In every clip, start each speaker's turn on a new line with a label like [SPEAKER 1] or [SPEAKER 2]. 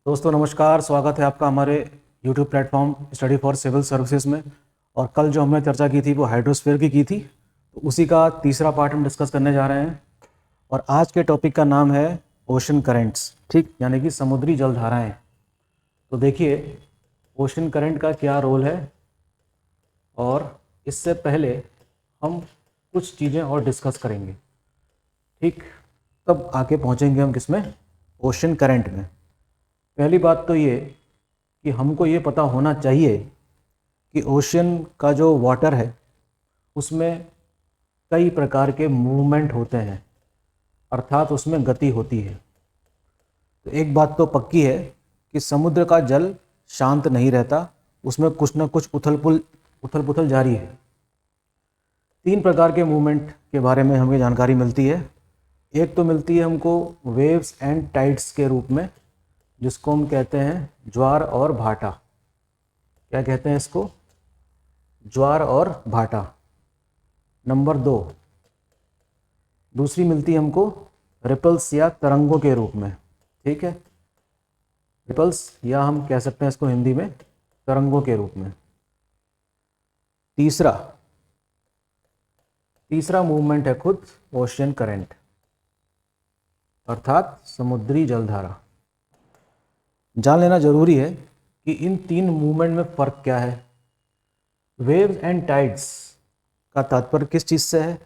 [SPEAKER 1] दोस्तों नमस्कार, स्वागत है आपका हमारे YouTube platform study for civil services में। और कल जो हमने चर्चा की थी वो हाइड्रोस्फीयर की थी, तो उसी का तीसरा पार्ट हम डिस्कस करने जा रहे हैं। और आज के टॉपिक का नाम है ओशन करेंट्स, ठीक, यानी कि समुद्री जलधाराएं। तो देखिए ओशन करंट का क्या रोल है, और इससे पहले हम कुछ चीज़ें और डिस्कस करेंगे, ठीक। तब आके पहुँचेंगे हम किसमें, ओशन करंट में। पहली बात तो ये कि हमको ये पता होना चाहिए कि ओशन का जो वाटर है उसमें कई प्रकार के मूवमेंट होते हैं, अर्थात उसमें गति होती है। तो एक बात तो पक्की है कि समुद्र का जल शांत नहीं रहता, उसमें कुछ ना कुछ उथल पुथल जारी है। तीन प्रकार के मूवमेंट के बारे में हमें जानकारी मिलती है। एक तो मिलती है हमको वेव्स एंड टाइड्स के रूप में, जिसको हम कहते हैं ज्वार और भाटा। क्या कहते हैं इसको, ज्वार और भाटा। नंबर दो, दूसरी मिलती है हमको रिपल्स या तरंगों के रूप में, ठीक है। रिपल्स, या हम कह सकते हैं इसको हिंदी में तरंगों के रूप में। तीसरा मूवमेंट है खुद ओशियन करंट, अर्थात समुद्री जलधारा। जान लेना जरूरी है कि इन तीन मूवमेंट में फ़र्क क्या है। वेव्स एंड टाइड्स का तात्पर्य किस चीज़ से है,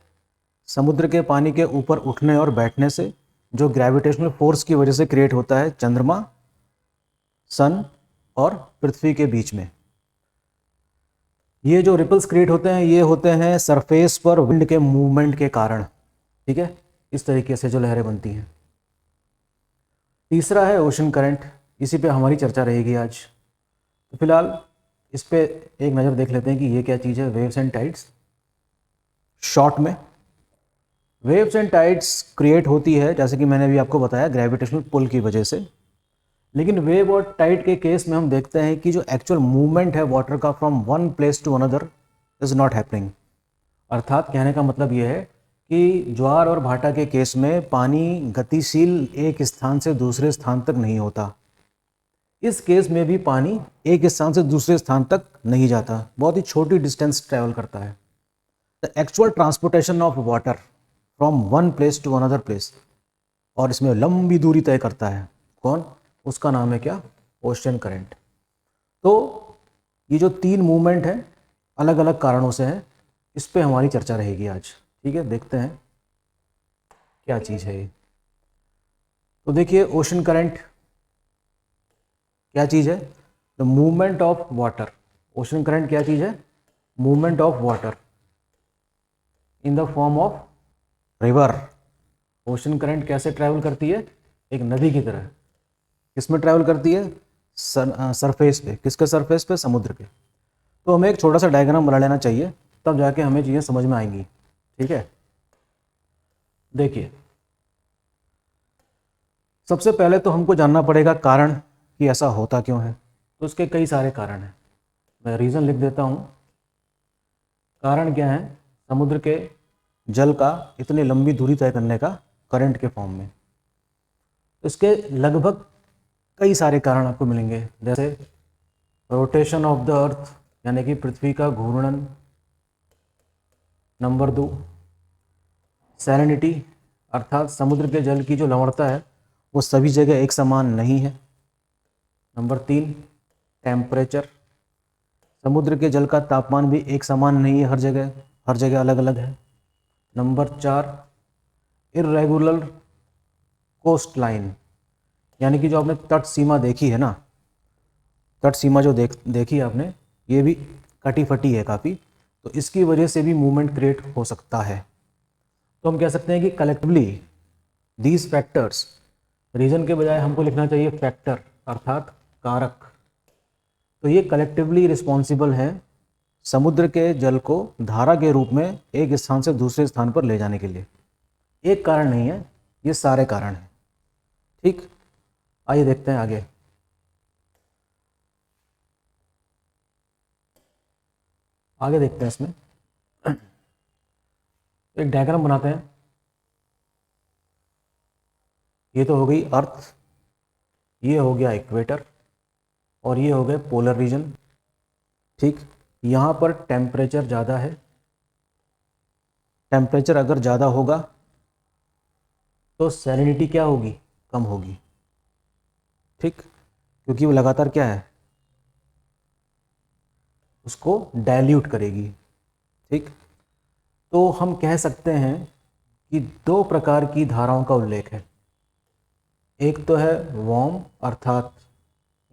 [SPEAKER 1] समुद्र के पानी के ऊपर उठने और बैठने से, जो ग्रेविटेशनल फोर्स की वजह से क्रिएट होता है चंद्रमा, सन और पृथ्वी के बीच में। ये जो रिपल्स क्रिएट होते हैं ये होते हैं सरफेस पर विंड के मूवमेंट के कारण, ठीक है। इस तरीके से जो लहरें बनती हैं। तीसरा है ओशन करंट, इसी पे हमारी चर्चा रहेगी आज। तो फिलहाल इस पे एक नज़र देख लेते हैं कि ये क्या चीज़ है, वेव्स एंड टाइड्स। शॉर्ट में वेव्स एंड टाइड्स क्रिएट होती है, जैसे कि मैंने अभी आपको बताया, ग्रेविटेशनल पुल की वजह से। लेकिन वेव और टाइड के केस में हम देखते हैं कि जो एक्चुअल मूवमेंट है वाटर का from one place to another is not happening. अर्थात कहने का मतलब ये है कि ज्वार और भाटा के केस में पानी गतिशील एक स्थान से दूसरे स्थान तक नहीं होता। इस केस में भी पानी एक स्थान से दूसरे स्थान तक नहीं जाता, बहुत ही छोटी डिस्टेंस ट्रेवल करता है। The actual transportation of water from one place to another place, और इसमें लंबी दूरी तय करता है कौन, उसका नाम है क्या, ओशियन करंट। तो ये जो तीन मूवमेंट हैं अलग अलग कारणों से हैं, इस पे हमारी चर्चा रहेगी आज, ठीक है। देखते हैं क्या चीज़ है ये। तो देखिए ओशन करंट क्या चीज़ है, the movement of water. Ocean current क्या चीज़ है, movement of water in the form of river. Ocean current कैसे ट्रैवल करती है, एक नदी की तरह। किसमें ट्रैवल करती है, सरफेस पे। किसके सरफेस पे, समुद्र के। तो हमें एक छोटा सा डायग्राम बना लेना चाहिए, तब जाके हमें चीज़ें समझ में आएंगी, ठीक है। देखिए सबसे पहले तो हमको जानना पड़ेगा कारण कि ऐसा होता क्यों है। तो इसके कई सारे कारण हैं, मैं रीज़न लिख देता हूँ। कारण क्या है, समुद्र के जल का इतनी लंबी दूरी तय करने का करंट के फॉर्म में। इसके लगभग कई सारे कारण आपको मिलेंगे, जैसे रोटेशन ऑफ द अर्थ, यानी कि पृथ्वी का घूर्णन। नंबर दो, सैलिनिटी, अर्थात समुद्र के जल की जो लवणता है वो सभी जगह एक समान नहीं है। नंबर तीन, टेम्परेचर, समुद्र के जल का तापमान भी एक समान नहीं है हर जगह अलग अलग है। नंबर चार, इर्रेगुलर कोस्ट लाइन, यानी कि जो आपने तट सीमा देखी है ना, तट सीमा जो देखी आपने, ये भी कटी फटी है काफ़ी, तो इसकी वजह से भी मूवमेंट क्रिएट हो सकता है। तो हम कह सकते हैं कि कलेक्टिवली दीज फैक्टर्स, रीजन के बजाय हमको लिखना चाहिए फैक्टर, अर्थात कारक। तो ये कलेक्टिवली रिस्पॉन्सिबल हैं समुद्र के जल को धारा के रूप में एक स्थान से दूसरे स्थान पर ले जाने के लिए। एक कारण नहीं है, ये सारे कारण हैं, ठीक। आइए देखते हैं आगे। आगे देखते हैं इसमें, एक डायग्राम बनाते हैं। ये तो हो गई अर्थ, ये हो गया इक्वेटर और ये हो गए पोलर रीजन। ठीक, यहाँ पर टेम्परेचर ज़्यादा है, टेम्परेचर अगर ज़्यादा होगा तो सैलिनिटी क्या होगी, कम होगी। ठीक, क्योंकि वो लगातार क्या है, उसको डाइल्यूट करेगी। ठीक, तो हम कह सकते हैं कि दो प्रकार की धाराओं का उल्लेख है। एक तो है वार्म अर्थात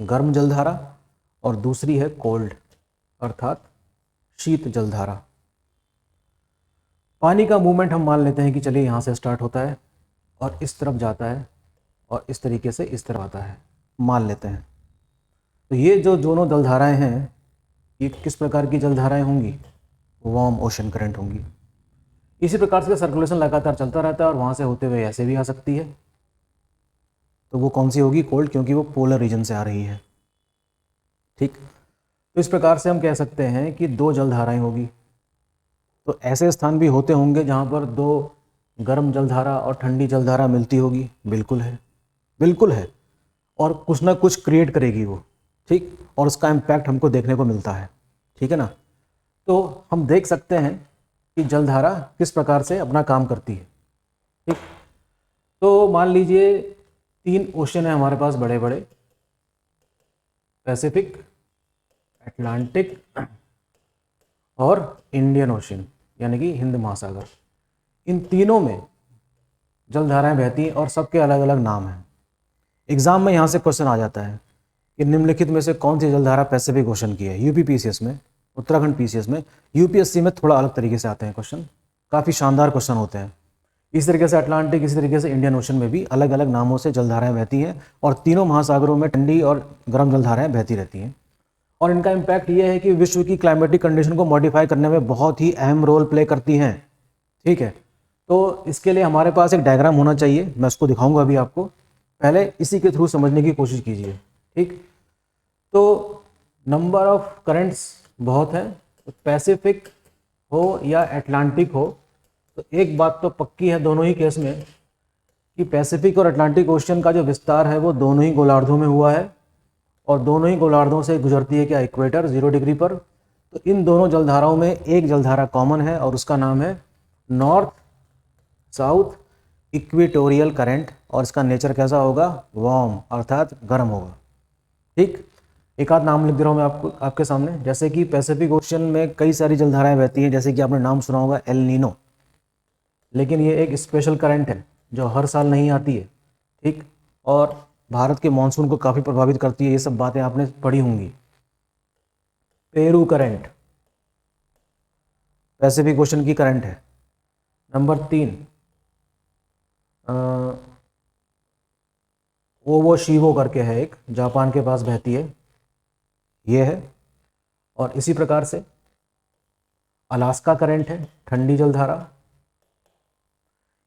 [SPEAKER 1] गर्म जलधारा और दूसरी है कोल्ड अर्थात शीत जलधारा। पानी का मूवमेंट हम मान लेते हैं कि चलिए यहाँ से स्टार्ट होता है और इस तरफ जाता है और इस तरीके से इस तरफ आता है, मान लेते हैं। तो ये जो दोनों जलधाराएं हैं, ये किस प्रकार की जलधाराएं होंगी, वार्म ओशन करंट होंगी। इसी प्रकार से सर्कुलेशन लगातार चलता रहता है और वहाँ से होते हुए ऐसे भी आ सकती है, तो वो कौन सी होगी, कोल्ड, क्योंकि वो पोलर रीजन से आ रही है। ठीक, तो इस प्रकार से हम कह सकते हैं कि दो जलधाराएं होगी। तो ऐसे स्थान भी होते होंगे जहाँ पर दो गर्म जलधारा और ठंडी जलधारा मिलती होगी, बिल्कुल है, बिल्कुल है, और कुछ ना कुछ क्रिएट करेगी वो। ठीक, और उसका इम्पैक्ट हमको देखने को मिलता है। ठीक है ना, तो हम देख सकते हैं कि जलधारा किस प्रकार से अपना काम करती है। ठीक, तो मान लीजिए 3 ओशन है हमारे पास बड़े बड़े, पैसिफिक, अटलांटिक और इंडियन ओशन यानी कि हिंद महासागर। इन तीनों में जलधाराएं बहती हैं और सबके अलग अलग नाम हैं। एग्जाम में यहाँ से क्वेश्चन आ जाता है कि निम्नलिखित में से कौन सी जलधारा पैसिफिक ओशन की है। यूपी पीसीएस में, उत्तराखंड पीसीएस में, यूपीएससी में थोड़ा अलग तरीके से आते हैं क्वेश्चन, काफ़ी शानदार क्वेश्चन होते हैं। इस तरीके से अटलांटिक, इसी तरीके से इंडियन ओशन में भी अलग अलग नामों से जलधाराएं बहती हैं और तीनों महासागरों में ठंडी और गर्म जलधाराएं बहती रहती हैं। और इनका इम्पैक्ट ये है कि विश्व की क्लाइमेटिक कंडीशन को मॉडिफाई करने में बहुत ही अहम रोल प्ले करती हैं। ठीक है, तो इसके लिए हमारे पास एक डायग्राम होना चाहिए, मैं उसको दिखाऊंगा अभी आपको, पहले इसी के थ्रू समझने की कोशिश कीजिए। ठीक, तो नंबर ऑफ करंट्स बहुत है, तो पैसिफिक हो या अटलांटिक हो, तो एक बात तो पक्की है दोनों ही केस में कि पैसिफिक और अटलांटिक ओशन का जो विस्तार है वो दोनों ही गोलार्धों में हुआ है और दोनों ही गोलार्धों से गुजरती है क्या, इक्वेटर 0 डिग्री पर। तो इन दोनों जलधाराओं में एक जलधारा कॉमन है और उसका नाम है नॉर्थ साउथ इक्वेटोरियल करंट, और इसका नेचर कैसा होगा, वार्म अर्थात गर्म होगा। ठीक, एक आध नाम लिख दे रहा हूँ मैं आपको आपके सामने, जैसे कि पैसिफिक ओशन में कई सारी जलधाराएं बहती हैं, जैसे कि आपने नाम सुना होगा एल नीनो, लेकिन ये एक स्पेशल करंट है जो हर साल नहीं आती है। ठीक, और भारत के मानसून को काफ़ी प्रभावित करती है, ये सब बातें आपने पढ़ी होंगी। पेरू करंट पैसिफिक ओशन की करंट है। नंबर 3 ओवोशिवो करके है एक, जापान के पास बहती है, ये है। और इसी प्रकार से अलास्का करंट है, ठंडी जलधारा।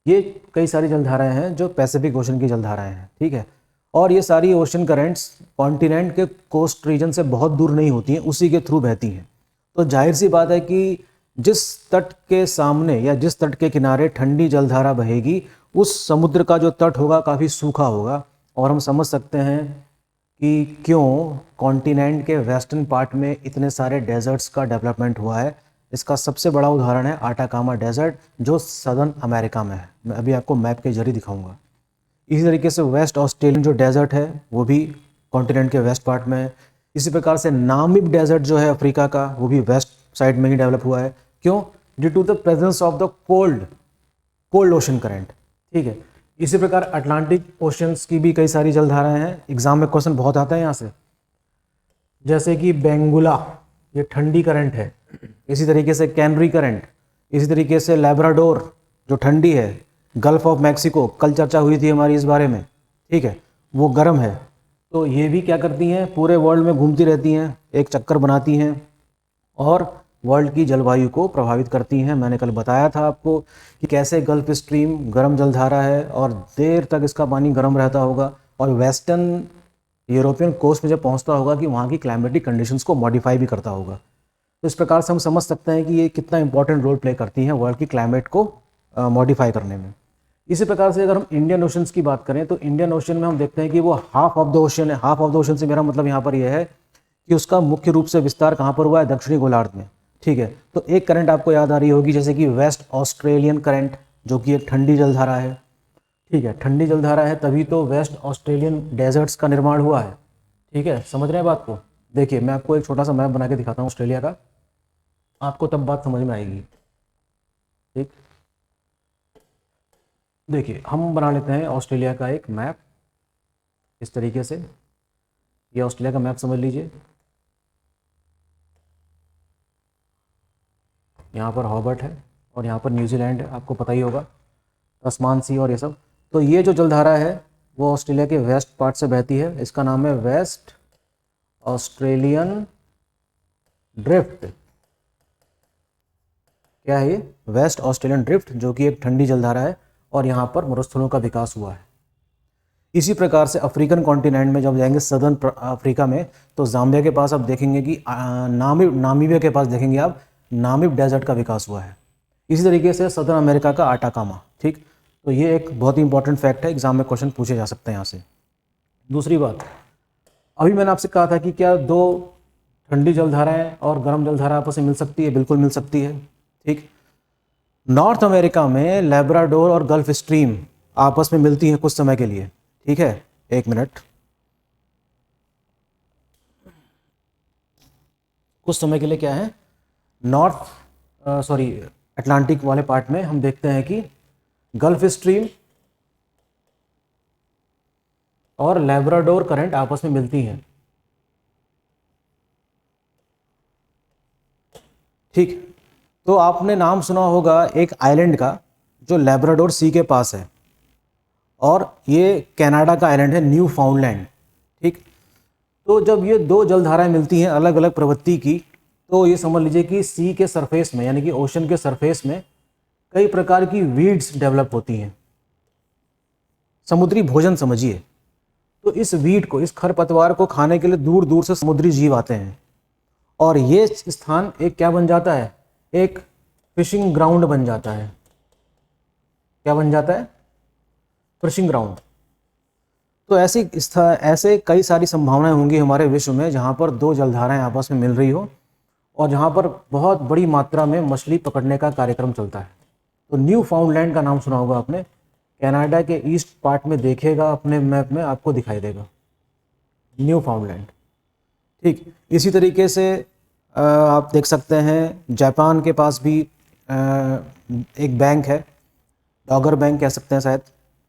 [SPEAKER 1] ये कई सारी जलधाराएं हैं जो पैसिफिक ओशन की जलधाराएं हैं। ठीक है, और ये सारी ओशन करंट्स कॉन्टिनेंट के कोस्ट रीजन से बहुत दूर नहीं होती हैं, उसी के थ्रू बहती हैं। तो जाहिर सी बात है कि जिस तट के सामने या जिस तट के किनारे ठंडी जलधारा बहेगी, उस समुद्र का जो तट होगा काफ़ी सूखा होगा। और हम समझ सकते हैं कि क्यों कॉन्टिनेंट के वेस्टर्न पार्ट में इतने सारे डेजर्ट्स का डेवलपमेंट हुआ है। इसका सबसे बड़ा उदाहरण है आटाकामा डेजर्ट जो सदर्न अमेरिका में है, मैं अभी आपको मैप के जरिए दिखाऊंगा। इसी तरीके से वेस्ट ऑस्ट्रेलियन जो डेजर्ट है वो भी कॉन्टिनेंट के वेस्ट पार्ट में है। इसी प्रकार से नामिब डेजर्ट जो है अफ्रीका का, वो भी वेस्ट साइड में ही डेवलप हुआ है। क्यों, due to the presence of the cold ocean current. ठीक है, इसी प्रकार अटलांटिक ओशंस की भी कई सारी जलधाराएं हैं, एग्जाम में क्वेश्चन बहुत आता है यहाँ से, जैसे कि बेंगुला, ये ठंडी करंट है। इसी तरीके से कैनरी करंट, इसी तरीके से लैब्राडोर जो ठंडी है, गल्फ ऑफ मैक्सिको, कल चर्चा हुई थी हमारी इस बारे में। ठीक है, वो गर्म है। तो ये भी क्या करती हैं, पूरे वर्ल्ड में घूमती रहती हैं, एक चक्कर बनाती हैं और वर्ल्ड की जलवायु को प्रभावित करती हैं। मैंने कल बताया था आपको कि कैसे गल्फ स्ट्रीम गर्म जलधारा है और देर तक इसका पानी गर्म रहता होगा और वेस्टर्न यूरोपियन कोस्ट में जब पहुंचता होगा कि वहाँ की क्लाइमेटिक कंडीशंस को मॉडिफाई भी करता होगा। तो इस प्रकार से हम समझ सकते हैं कि ये कितना इंपॉर्टेंट रोल प्ले करती हैं वर्ल्ड की क्लाइमेट को मॉडिफाई करने में। इसी प्रकार से अगर हम इंडियन ओशंस की बात करें तो इंडियन ओशन में हम देखते हैं कि वो हाफ ऑफ द ओशन है। हाफ ऑफ द ओशन से मेरा मतलब यहाँ पर यह है कि उसका मुख्य रूप से विस्तार कहाँ पर हुआ है, दक्षिणी गोलार्ध में। ठीक है, तो एक करंट आपको याद आ रही होगी जैसे कि वेस्ट ऑस्ट्रेलियन करंट, जो कि एक ठंडी जलधारा है। ठीक है, ठंडी जलधारा है तभी तो वेस्ट ऑस्ट्रेलियन डेजर्ट्स का निर्माण हुआ है। ठीक है, समझ रहे हैं बात को। देखिए मैं आपको एक छोटा सा मैप बना के दिखाता हूँ ऑस्ट्रेलिया का, आपको तब बात समझ में आएगी। ठीक, देखिए हम बना लेते हैं ऑस्ट्रेलिया का एक मैप इस तरीके से। ये ऑस्ट्रेलिया का मैप समझ लीजिए। यहाँ पर हॉबर्ट है और यहाँ पर न्यूजीलैंड है, आपको पता ही होगा, तस्मान सी और ये सब। तो ये जो जलधारा है वो ऑस्ट्रेलिया के वेस्ट पार्ट से बहती है, इसका नाम है वेस्ट ऑस्ट्रेलियन ड्रिफ्ट। क्या है ये? वेस्ट ऑस्ट्रेलियन ड्रिफ्ट, जो कि एक ठंडी जलधारा है और यहाँ पर मरुस्थलों का विकास हुआ है। इसी प्रकार से अफ्रीकन कॉन्टिनेंट में जब जाएंगे सदर्न अफ्रीका में, तो जाम्बिया के पास आप देखेंगे कि नामीबिया के पास देखेंगे आप नामिब डेजर्ट का विकास हुआ है। इसी तरीके से सदर्न अमेरिका का आटाकामा। ठीक, तो ये एक बहुत ही इंपॉर्टेंट फैक्ट है, एग्जाम में क्वेश्चन पूछे जा सकते हैं यहाँ से। दूसरी बात, अभी मैंने आपसे कहा था कि क्या दो ठंडी जलधाराएं और गर्म जलधारा आपस में मिल सकती है? बिल्कुल मिल सकती है। ठीक, नॉर्थ अमेरिका में लैब्राडोर और गल्फ स्ट्रीम आपस में मिलती हैं कुछ समय के लिए। ठीक है, एक मिनट, कुछ समय के लिए क्या है, अटलांटिक वाले पार्ट में हम देखते हैं कि गल्फ स्ट्रीम और लैब्राडोर करंट आपस में मिलती हैं। ठीक, तो आपने नाम सुना होगा एक आइलैंड का जो लैब्राडोर सी के पास है, और ये कनाडा का आइलैंड है न्यू फाउंडलैंड। ठीक, तो जब ये दो जलधाराएं मिलती हैं अलग अलग प्रवृत्ति की, तो ये समझ लीजिए कि सी के सरफेस में, यानी कि ओशन के सरफेस में कई प्रकार की वीड्स डेवलप होती हैं। समुद्री भोजन समझिए। तो इस वीड को, इस खरपतवार को खाने के लिए दूर दूर से समुद्री जीव आते हैं, और ये स्थान एक क्या बन जाता है, एक फिशिंग ग्राउंड बन जाता है। क्या बन जाता है? Fishing ground. तो ऐसे कई सारी संभावनाएं होंगी हमारे विश्व में जहाँ पर दो जलधाराएं आपस में मिल रही हो और जहाँ पर बहुत बड़ी मात्रा में मछली पकड़ने का कार्यक्रम चलता है। तो न्यू फाउंडलैंड का नाम सुना होगा आपने, कनाडा के ईस्ट पार्ट में देखिएगा अपने मैप में आपको दिखाई देगा न्यू फाउंडलैंड। ठीक, इसी तरीके से आप देख सकते हैं जापान के पास भी एक बैंक है, डॉगर बैंक कह सकते हैं शायद।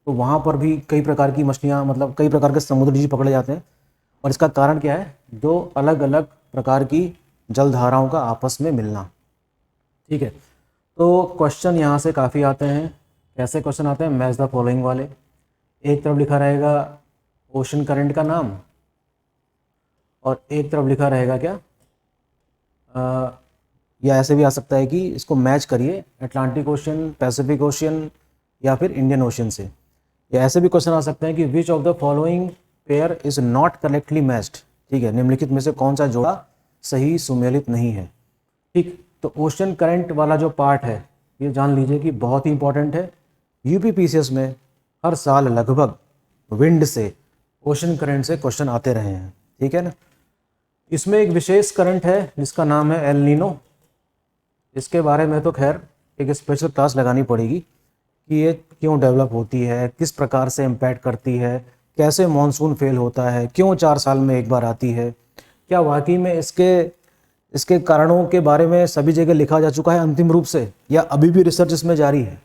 [SPEAKER 1] तो वहाँ पर भी कई प्रकार की मछलियाँ, मतलब कई प्रकार के समुद्री जीव पकड़े जाते हैं, और इसका कारण क्या है, दो अलग अलग प्रकार की जलधाराओं का आपस में मिलना। ठीक है, तो क्वेश्चन यहाँ से काफ़ी आते हैं। कैसे क्वेश्चन आते हैं? मैच द फॉलोइंग वाले। एक तरफ लिखा रहेगा ओशन करंट का नाम और एक तरफ लिखा रहेगा क्या, या ऐसे भी आ सकता है कि इसको मैच करिए अटलांटिक ओशन, पैसिफिक ओशन या फिर इंडियन ओशन से। या ऐसे भी क्वेश्चन आ सकते हैं कि which of the following pair is not correctly matched. ठीक है, निम्नलिखित में से कौन सा जोड़ा सही सुमेलित नहीं है। ठीक, तो ओशन करंट वाला जो पार्ट है ये जान लीजिए कि बहुत ही इंपॉर्टेंट है। यूपीपीसीएस में हर साल लगभग विंड से, ओशन करंट से क्वेश्चन आते रहे हैं। ठीक है ना। इसमें एक विशेष करंट है जिसका नाम है एल नीनो। इसके बारे में तो खैर एक स्पेशल क्लास लगानी पड़ेगी कि ये क्यों डेवलप होती है, किस प्रकार से इम्पैक्ट करती है, कैसे मॉनसून फेल होता है, क्यों 4 साल में एक बार आती है, क्या वाकई में इसके कारणों के बारे में सभी जगह लिखा जा चुका है अंतिम रूप से, या अभी भी रिसर्च इसमें जारी है।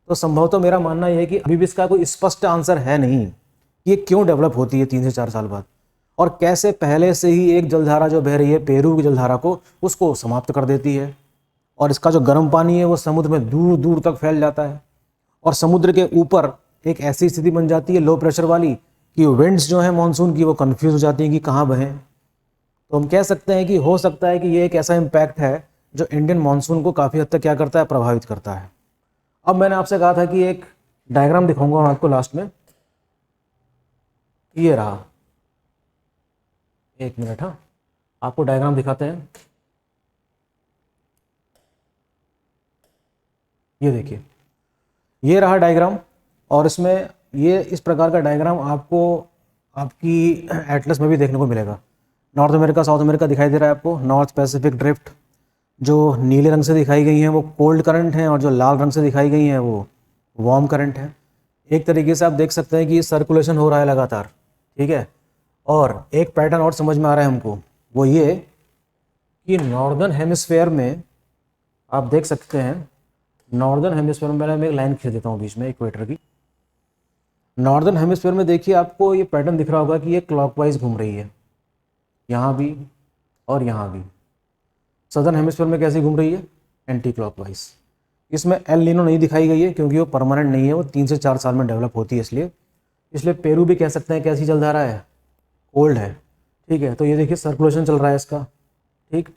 [SPEAKER 1] तो संभवतः मेरा मानना यह है कि अभी भी इसका कोई स्पष्ट आंसर है नहीं कि ये क्यों डेवलप होती है 3 से 4 साल बाद, और कैसे पहले से ही एक जलधारा जो बह रही है पेरू की जलधारा को, उसको समाप्त कर देती है, और इसका जो गर्म पानी है वो समुद्र में दूर दूर तक फैल जाता है, और समुद्र के ऊपर एक ऐसी स्थिति बन जाती है लो प्रेशर वाली कि विंड्स जो है मानसून की वो कंफ्यूज हो जाती हैं कि कहाँ बहें। तो हम कह सकते हैं कि हो सकता है कि ये एक ऐसा इम्पैक्ट है जो इंडियन मानसून को काफ़ी हद तक क्या करता है, प्रभावित करता है। अब मैंने आपसे कहा था कि एक डायग्राम दिखाऊंगा मैं आपको लास्ट में, ये रहा। एक मिनट, हाँ आपको डायग्राम दिखाते हैं। ये देखिए, ये रहा डायग्राम, और इसमें ये इस प्रकार का डायग्राम आपको आपकी एटलस में भी देखने को मिलेगा। नॉर्थ अमेरिका, साउथ अमेरिका दिखाई दे रहा है आपको। नॉर्थ पैसिफिक ड्रिफ्ट जो नीले रंग से दिखाई गई हैं वो कोल्ड करंट हैं, और जो लाल रंग से दिखाई गई हैं वो वार्म करंट है। एक तरीके से आप देख सकते हैं कि सर्कुलेशन हो रहा है लगातार, ठीक है। और एक पैटर्न और समझ में आ रहा है हमको, वो ये कि नॉर्दर्न हेमिस्फेयर में आप देख सकते हैं, नॉर्दर्न हेमिस्फेयर में मैं एक लाइन खींच देता हूँ बीच में इक्वेटर की। नॉर्दर्न हेमिस्फेयर में देखिए आपको ये पैटर्न दिख रहा होगा कि ये क्लॉकवाइज घूम रही है, यहाँ भी और यहाँ भी। सदर्न हेमिस्फेयर में कैसे घूम रही है? Anti clockwise. इसमें एल नीनो नहीं दिखाई गई है क्योंकि वो परमानेंट नहीं है, वो 3 से 4 साल में डेवलप होती है, इसलिए पेरू भी कह सकते हैं कैसी जलधारा है, कोल्ड है, ठीक है। तो ये देखिए सर्कुलेशन चल रहा है इसका, ठीक।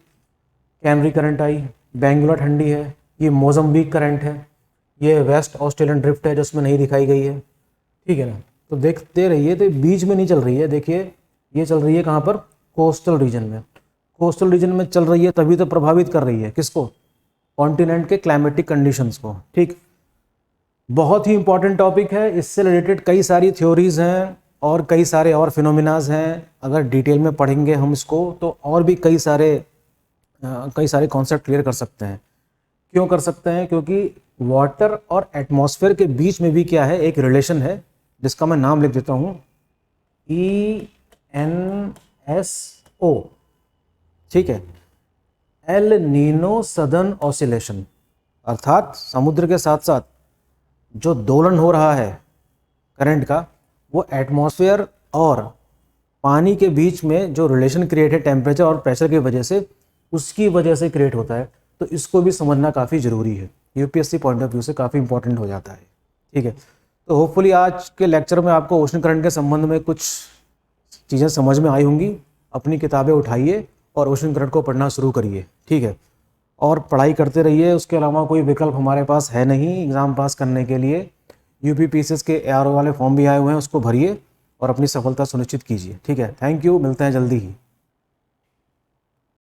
[SPEAKER 1] कैनरी करंट आई, बेंगुला ठंडी है, ये मोजम्बिक करंट है, ये वेस्ट ऑस्ट्रेलियन ड्रिफ्ट है जिसमें नहीं दिखाई गई है, ठीक है ना। तो देखते रहिए, तो बीच में नहीं चल रही है, देखिए ये चल रही है कहाँ पर? कोस्टल रीजन में। कोस्टल रीजन में चल रही है तभी तो प्रभावित कर रही है किसको? कॉन्टिनेंट के क्लाइमेटिक कंडीशंस को, ठीक। बहुत ही इंपॉर्टेंट टॉपिक है, इससे रिलेटेड कई सारी थ्योरीज हैं और कई सारे और फिनोमिनाज हैं। अगर डिटेल में पढ़ेंगे हम इसको तो और भी कई सारे कॉन्सेप्ट क्लियर कर सकते हैं। क्यों कर सकते हैं? क्योंकि वाटर और एटमॉस्फेयर के बीच में भी क्या है, एक रिलेशन है जिसका मैं नाम लिख देता हूँ, ENSO, ठीक है, एल नीनो सदर्न ऑसिलेशन। अर्थात समुद्र के साथ साथ जो दोलन हो रहा है करंट का, वो एटमॉस्फेयर और पानी के बीच में जो रिलेशन क्रिएट है टेम्परेचर और प्रेशर की वजह से, उसकी वजह से क्रिएट होता है। तो इसको भी समझना काफ़ी ज़रूरी है, यूपीएससी पॉइंट ऑफ व्यू से काफ़ी इंपॉर्टेंट हो जाता है, ठीक है। तो होपफुली आज के लेक्चर में आपको ओशन करंट के संबंध में कुछ चीज़ें समझ में आई होंगी। अपनी किताबें उठाइए और ओशन करंट को पढ़ना शुरू करिए, ठीक है, और पढ़ाई करते रहिए। उसके अलावा कोई विकल्प हमारे पास है नहीं एग्ज़ाम पास करने के लिए। यूपीपीसीएस के ARO वाले फॉर्म भी आए हुए हैं, उसको भरिए और अपनी सफलता सुनिश्चित कीजिए, ठीक है। थैंक यू, मिलते हैं जल्दी ही।